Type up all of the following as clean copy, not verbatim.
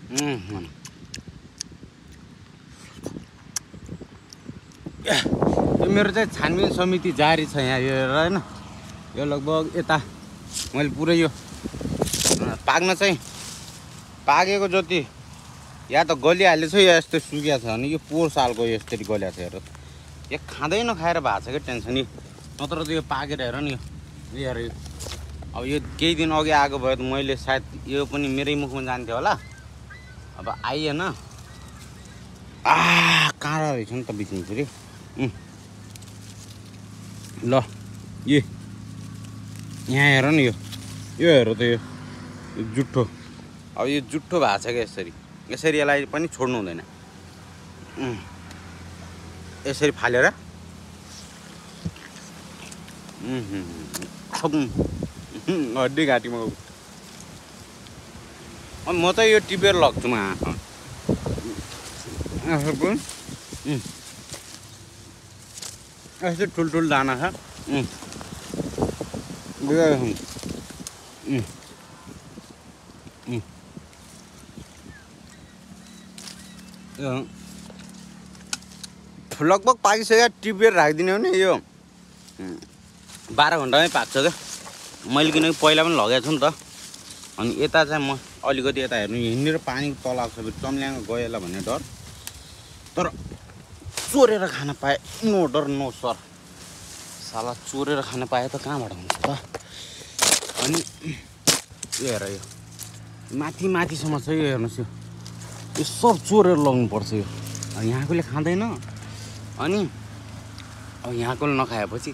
यो मेरो चाहिँ छानबिन समिति जारी छ यहाँ यो हैन। यो लगभग यता मैले पुरै यो पाक्न चाहिँ पाकेको जति या त गलिहालेछ या यस्तो सुकिया छ भने यो पोहोर सालको यसरी गलिया छ हेर। यो खाँदै नखाएर भएको छ क्या टेन्सन। यो नत्र त यो पाकेर हेर नि यो हेर। यो अब यो केही दिन अघि आएको भए त मैले सायद यो पनि मेरै मुखमा जान्थ्यो होला। अब आइएन। काँडा रहेछ नि त बिचमा फेरि। ल यो यहाँ हेर नि यो हेर त यो जुठो। अब यो जुठो भएको छ क्या यसरी। यसरी यसलाई पनि छोड्नु हुँदैन। यसरी फालेर हड्डी घाँटीमा। अनि म चाहिँ यो टिपेर लग्छु म यस्तो ठुल्ठुलो दाना छ। लगभग पाकिसक्यो। टिपेर राखिदिने हो नि यो 12 घन्टामै पाक्छ क्या। मैले किनकि पहिला पनि लगेको छु नि त। अनि यता चाहिँ म अलिकति यता हेर्नु हिँडेर पानीको तल आएको छ फेरि चम्ल्याङ गएला भन्ने डर। तर चोरेर खान पाए नो डर नो सर। साला चोरेर खान पाए त कहाँबाट हुन्छ त। अनि यो हेर यो माथिसम्म छ यो हेर्नुहोस्। यो सब चोरेर लग्नुपर्छ यो। यहाँकोले खाँदैन। अनि अब यहाँकोले नखाएपछि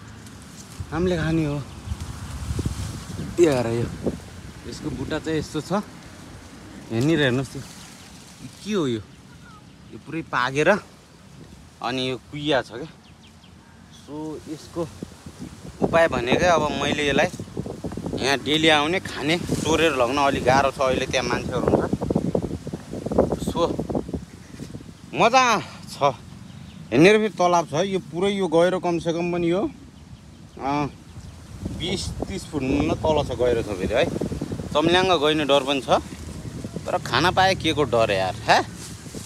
हामीले खाने हो। यो हेर यो यसको बुट्टा चाहिँ यस्तो छ। यहाँनिर हेर्नुहोस् त्यो के हो यो पुरै पाकेर अनि यो कुहिया छ क्या। सो यसको उपाय भनेकै अब मैले यसलाई यहाँ डेली आउने खाने चोरेर लग्न अलिक गाह्रो छ। अहिले त्यहाँ मान्छेहरू हुन्छ। सो मजा छ। हेर्नेर फेरि तलाब छ। यो पुरै यो गहिरो कमसेकम पनि यो 20-30 फुट न तल छ गहिरो छ फेरि है। चम्ल्याङ्ग गइने डर पनि छ। तर खाना पाए के को डर यार।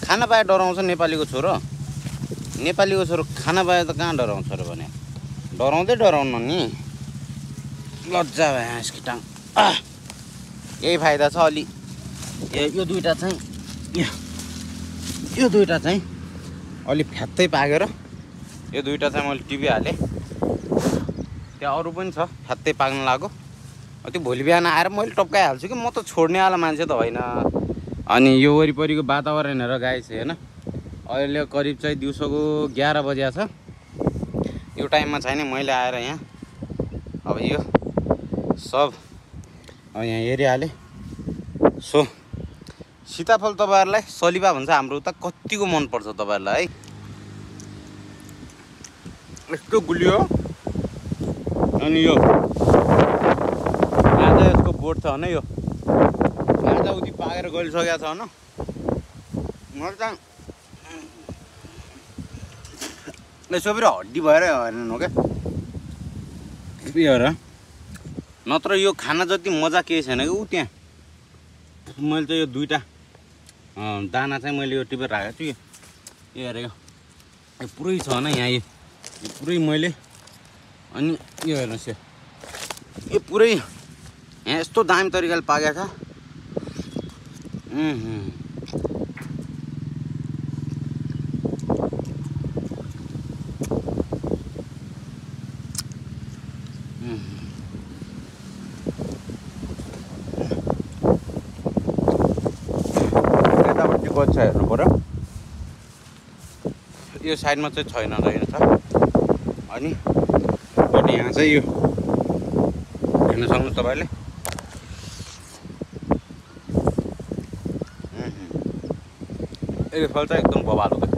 खाना पाए डराउँछ नेपालीको छोरो। नेपालीको छोरो खाना पाए त कहाँ डराउँछ र भने डराउन नि लज्जा भयो यसको टाङ। यही फाइदा छ अलि। यो दुईटा चाहिँ अलि फ्यात्तै पाकेर यो दुईटा चाहिँ मैले टिपिहालेँ। त्यहाँ अरू पनि छ फ्यात्तै पाक्न लाग्यो। त्यो भोलि बिहान आएर मैले टप्काइहाल्छु कि म त छोड्नेवाला मान्छे त होइन। अनि यो वरिपरिको वातावरण हेर गाइस होइन। अहिले करिब चाहिँ दिउँसोको 11 बजे छ। यो टाइममा छैन मैले आएर यहाँ अब यो सब अब यहाँ हेरिहालेँ। सो सीताफल तपाईँहरूलाई सलिफा भन्छ हाम्रो उता। कतिको मनपर्छ तपाईँहरूलाई है। यस्तो गुलियो। अनि यो यहाँ चाहिँ यसको बोट छ भने यो यहाँ चाहिँ उति पाकेर गइसकेको छ होइन। मैले चाहिँ यसो फेरि हड्डी भएर हेर्नु हो क्या। यो हेर नत्र यो खाना जति मजा केही छैन कि ऊ त्यहाँ। मैले चाहिँ यो दुईटा दाना चाहिँ मैले यो टिपेर राखेको छु। यो हेर यो पुरै छ होइन यहाँ। यो पुरै मैले अनि यो हेर्नुहोस् यो पुरै यहाँ यस्तो दामी तरिकाले पाकेको छ। यतापट्टि बच्चा हेर्नु पर्यो। यो साइडमा चाहिँ छैन रहेछ। अनि यहाँ चाहिँ यो हेर्न सक्नुहोस् तपाईँले। यो फल चाहिँ एकदम बबाल हो।